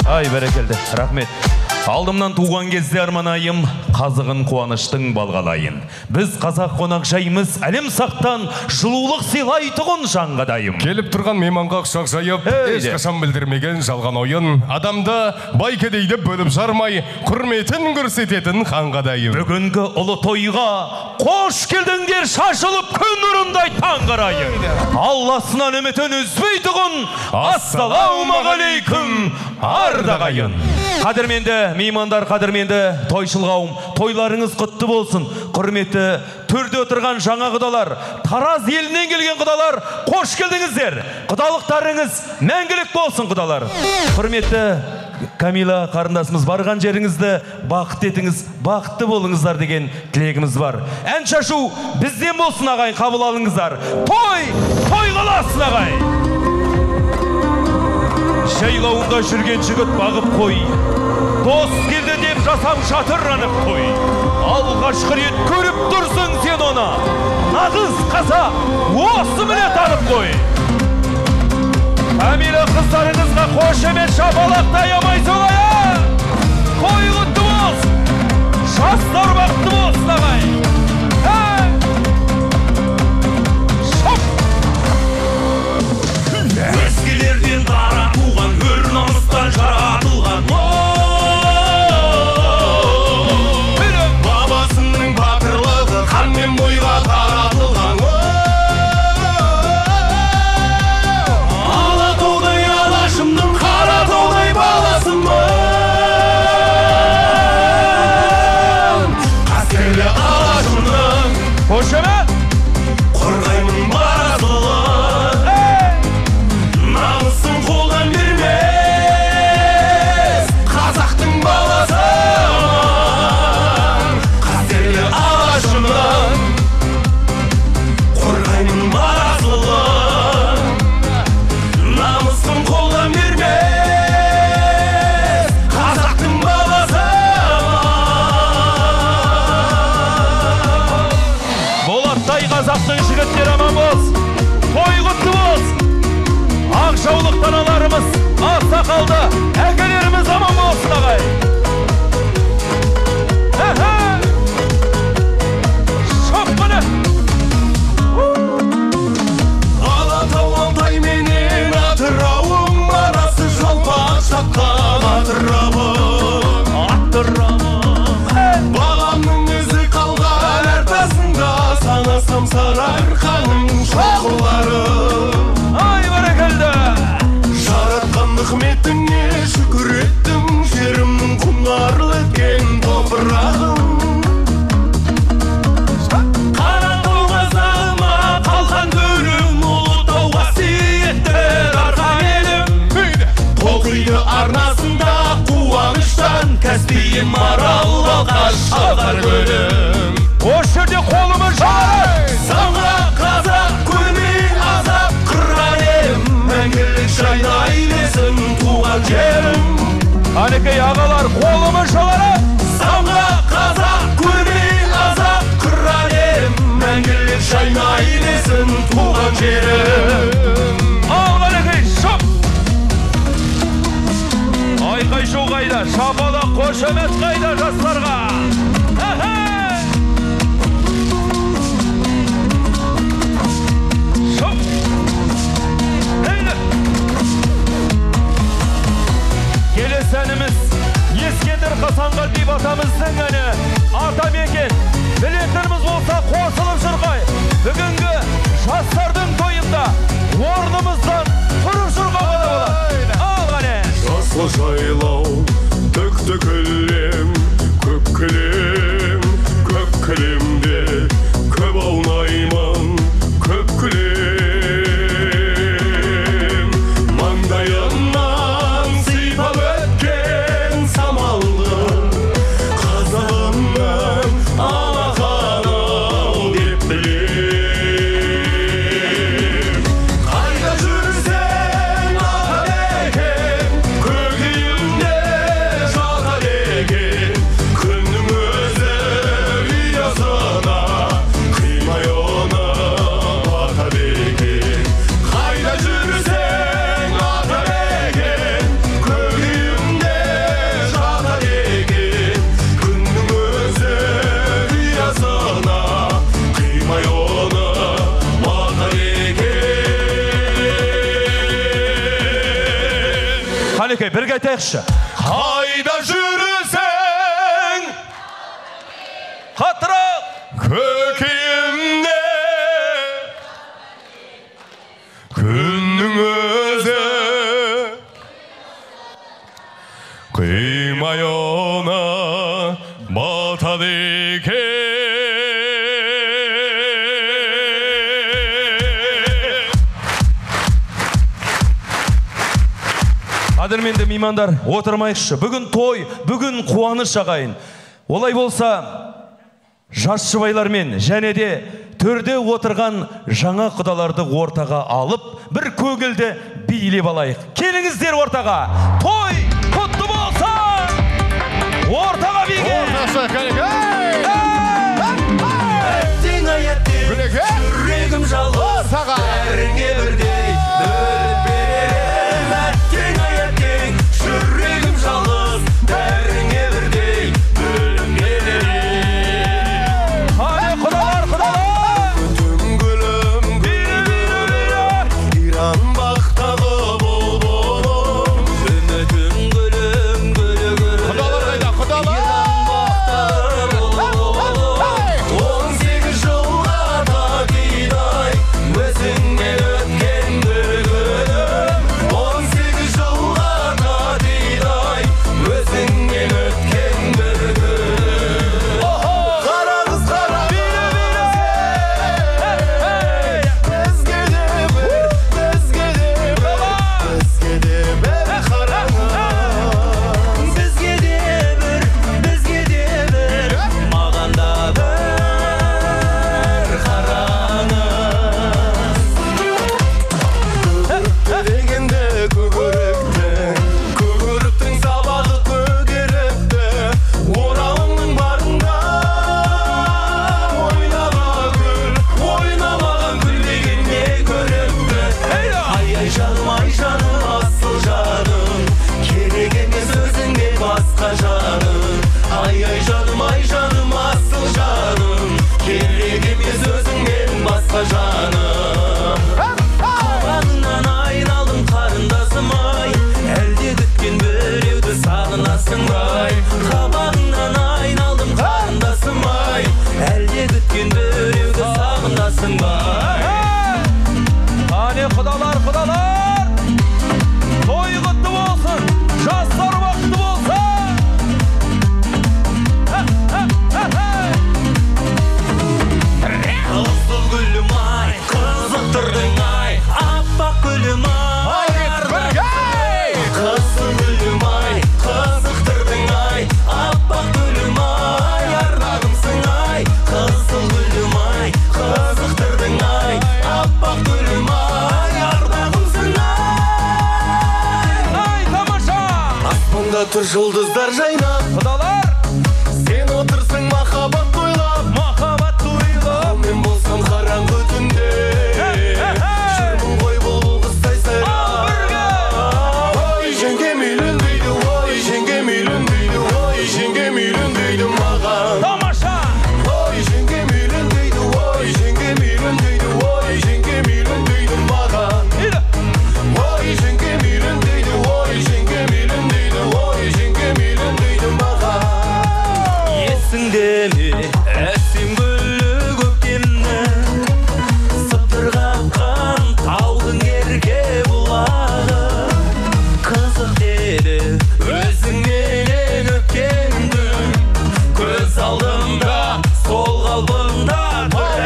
Ай, бәрекелді, рахмет. Алдымнан туған кезде арманайым, қазығын қуаныштың балғалайын. Біз қазақ қонақ жайымыз, әлем сақтан жылулық сыйлайтұғын жанғадайым. Келіп тұрған мейманға құшақ жайып, ешқашан білдірмеген жалған ойын, адамды бай кедейді бөліп жармай, құрметін көрсететін ханғадайым. Бүгінгі ұлы тойға қош келдіңдер, шашылып күн нұрындай таңғарайын. Алласынан үмітін үзбейтұғын, ассалаумағалейкум, ардағайын. Қадірменді меймандар, қадірменді тойшыл қауым, тойларыңыз құтты болсын. Құрметті төрде отырған жаңа құдалар, Тараз елінен келген құдалар, қош келдіңіздер. Құдалықтарыңыз мәңгілік болсын құдалар. Құрметті Камила қарындасымыз, барған жеріңізді бақыт етіңіз, бақытты болыңыздар деген тілегіміз бар. Ән шашу бізден болсын ағайын, қабыл алыңыздар. Той қаласын ағайын. Жайлауында жүрген жігіт бағып қой, дос келді деп жасам шатырранып қой. Алғашқы рет көріп тұрсың сен оны, нағыз қазақ осы міне танып қой. Камила қыздарыңызға қошемет шапалақтай амай солая. Қой құтты болсын, жастар бақытты болсын ағай. Өзгелерден дара туған, өр намыстан жаратылған. Бабасының батырлығы қанмен бойға таратылған. Алатаудай алашымның, қаратаудай баласымын. Қастерлі алашымның қошемет қорғаймын барасылы. Қазақтың жігіттері аман болсын, той құтты болсын. Ақ жаулық таналарымыз, ақ сақалды әкелеріміз аман болсын ағай. Шоқ мұны. Алатау Алтай менен Атырауым, арасы жалпақ шапқан Атырауым. Баламның өзі қалған әртасында, санасам сарыарқаның шоқылары. Ай, бәрекелді. Жаратқан нығметіңе шүкір еттім, жерімнің құнарлы еткен топырағым. Қаратау қазағыма қалған төрім, Ұлытау қасиеттер арқан елім. Толқиды арнасында қуаныштан, Каспийім Марал Балқаш шалқар көлім. Осы жерде қолымыз жай. Самға қазақ көмей азап қырған елім, мәңгілік жайнай берсін туған жерім. Әнекей ағалар, қолымыз жоғары. Самға қазақ көмей азап қырған елім, мәңгілік жайнай берсін туған жерім. Ал әнекей, шоп. Айқай шу қайда, шапала қошемет қайда жастарға. Келесі әніміз Ескендір Хасанғалиев атамыздың әні. Атамекен, білетініміз болса қосылып шырқай. Бүгінгі жастардың тойында орнымыздан тұрып шырқауға да болады. Ал ғане. Жасыл жайлау, төкті күлем, көк кілем, көк кілемде көп аунаймын, көк кілем. Маңдайымнан сипап өткен самалды, қазағымның алақаны деп білем. Қайда жүрсең Атамекен, көкейімде жатар екен, күннің Малеке, бірге айтайықшы. Қайда жүрсің? Қатырақ! Көкейімде күннің өзі қимай ona батады екен. Қадірменді меймандар, отырмайықшы. Бүгін той, бүгін қуаныш ағайын. Олай болса, жас жұбайлармен және де төрде отырған жаңа құдаларды ортаға алып, бір көңілді билеп алайық. Келіңіздер ортаға. Той құтты болса! Ортаға биге! Орташа кәлік! Әттең аяттең жүрегім жалғыз бәріңе бірдей бөліп берерім. Әттең аяттең жүрегім жалғыз бәріңе бірдей бөліп берерім. Хане құдалар, құдалар! Күтім гүлім гүлгүлім иран бақтағы бұлбұлым. Үмітім гүлім гүлгүлім Құдалар қайда, құдалар! иран бақтағы бұлбұлым. 18 жылға татидай өзіңмен өткен бір күнім. 18 жылға татидай өзіңмен өткен бір күнім. Қара қыз қара бізге де бір қараңыз. Бізге де бір маған да бір қараңыз. Дегенде көкіректің сабағы көгеріпті. Оралыңның барында ойнамаған гүл деген не көріпті. Ай жаным асыл жаным, керек емес өзіңнен басқа жаным. Ай жаным асыл жаным, керек емес өзіңнен басқа жаным. Қабағыңнан айналдым қарындасым ай, әлде күткен біреуді сағынасың бай. Қабағыңнан айналдым қарындасым ай, әлде күткен біреуді сағынасың бай. Қане құдалар, құдалар! Той құтты болсын, жастар бақытты болсын! Қызыл гүлім ай, қызықтырдың ай, аппақ гүлім ай, қызыл гүлім ай, қызықтырдың ай, аппақ гүлім ай, ардағымсың ай. Қызыл гүлім ай, қызықтырдың ай, аппақ гүлім ай, ардағымсың ай. Ай, тамаша! Аспанда тұр жұлдыздар жайнап, Құдалар, сен отырсың махаббат тойлап. махаббат туйлап, Мен болсам қараңғы түнде жүрмін ғой бұл қыздай сайрап. Ой жеңгем үйлендейді, ой жеңгем үйлендейді, ой жеңгем үйлендейді маған. тамаша! Ой жеңгем үйлендейді, ой жеңгем үйлендейді, ой жеңгем үйлендейді маған. Ой жеңгем үйлендейді, ой жеңгем үйлендейді, ой жеңгем үйлендейді маған. Есіңде ме әсем гүлі көктемнің, сыбдыр қаққан таудың ерке бұлағы. Қызық деді өзіңменен өткен күн, көз алдымда сол қалпында тұр.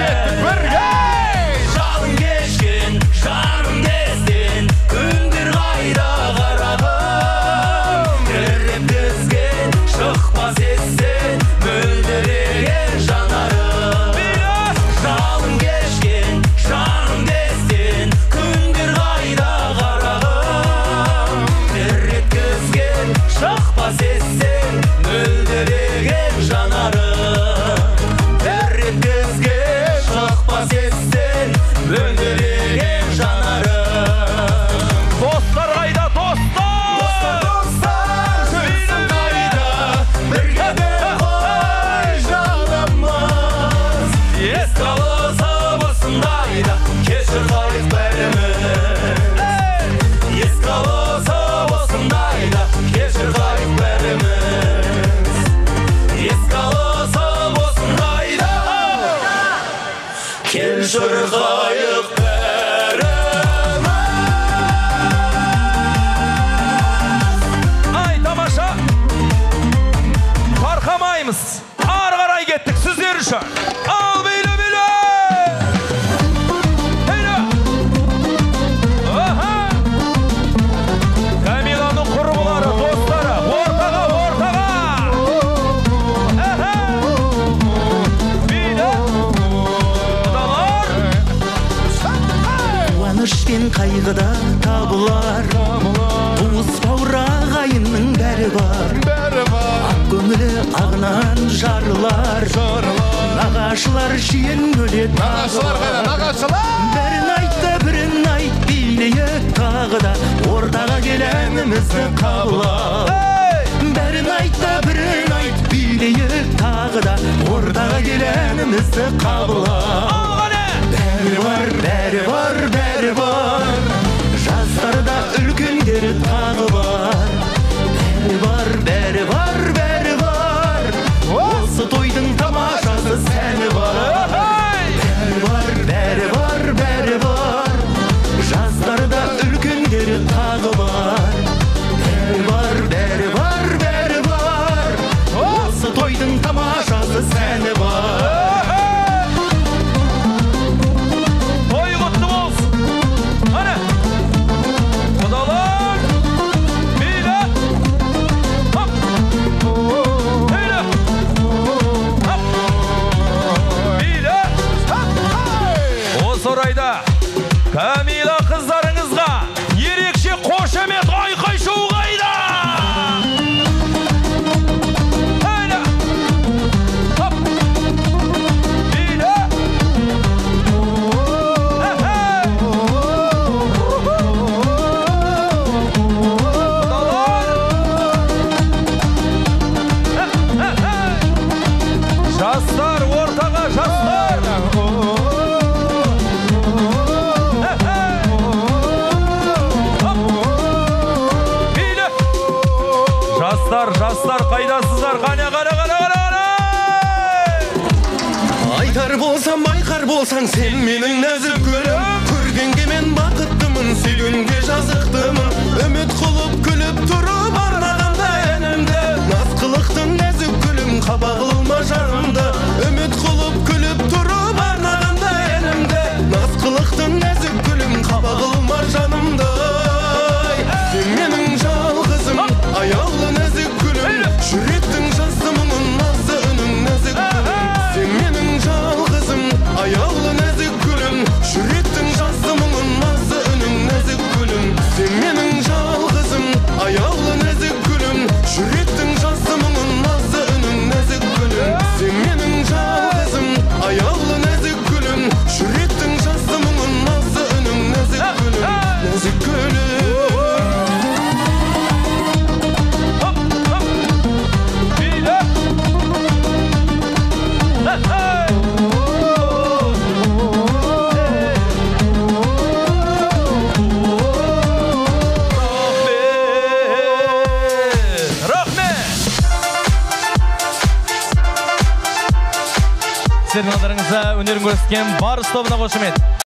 Жалын кешкен жарым дестен күндер қайда қарағым. Түріп түскен шықпас естен мөлдіреген жанарым. Жалын кешкен жарым дестен күндер қайда қарағым. Түріп түскен шықпас естен мөлдіреген жанарым. Түріп түскен шықпас естен мөлдіреген жанарым. Достар қайда, достар! Жүрсің қайда, бірге ғой жанымыз. Еске алысып осындайда, кешір қайық бәріміз. Еске алысып осындайда, шырқайық Ай, тамаша. Тарқамаймыз. Ары қарай кеттік сіздер үшін. Ал бейлі бейлі. Бейлі. Камиланың құрбылары, достары, ортаға. Бейлі. Құдалар. Қуаныш пен қайғыда табылар, туыс бауыр ағайынның бәрі бар. Ақ көңілі ағынан жарылар, нағашылар жиен бөлет. Бірін айтты, бірін айт, билейік тағы да, ортаға келәнімізді қабылап. Бірін айтты, бірін айт, билейік тағы да, ортаға келәнімізді қабылап. Бәрі бар, жастарда үлкендері тағы бар. Бәрі бар, осы тойдың тамашасы сәні бар. Бәрі бар, жастарда үлкендері тағы бар. Бәрі бар, осы тойдың тамашасы сәні бар. Камила қыздарыңызға ерекше қошемет айқай шоу қайда! Әйді! Хоп! Бейлі! Жастар, ортаға жастар! Жастар қайдасыздар? Қане. Айтар болсам, айқар болсаң, сен менің нәзік гүлім. Көргенге мен бақыттымын, сүйгенге жазықтымын. Үміт қылып күліп тұрып арнағанда әнімді. Наз қылықтың нәзік гүлім, қаба қылма жанымды. Үміт қылып күліп тұрып арнағанда әнімді. Наз қылықтың нәзік гүлім, қаба қылма жанымды. Сен менің жалғызым, аяулы нәзік гүлім. Жүректің жазды мұңын, назды үнің нәзік гүлім. Сен менің жалғызым, аяулы нәзік гүлім. Жүректің жазды мұңын, назды үнің нәзік гүлім. Сен менің жалғызым, аяулы нәзік гүлім. Жүректің жазды мұңын, назды үнің нәзік гүлім. Сен менің жалғызым, аяулы нәзік гүлім. Жүректің жазды мұңын, назды үнің нәзік гүлім. Нәзік гүлім. Сіздердің назарыңызға өнерін көрсеткен барыс тобына қошемет.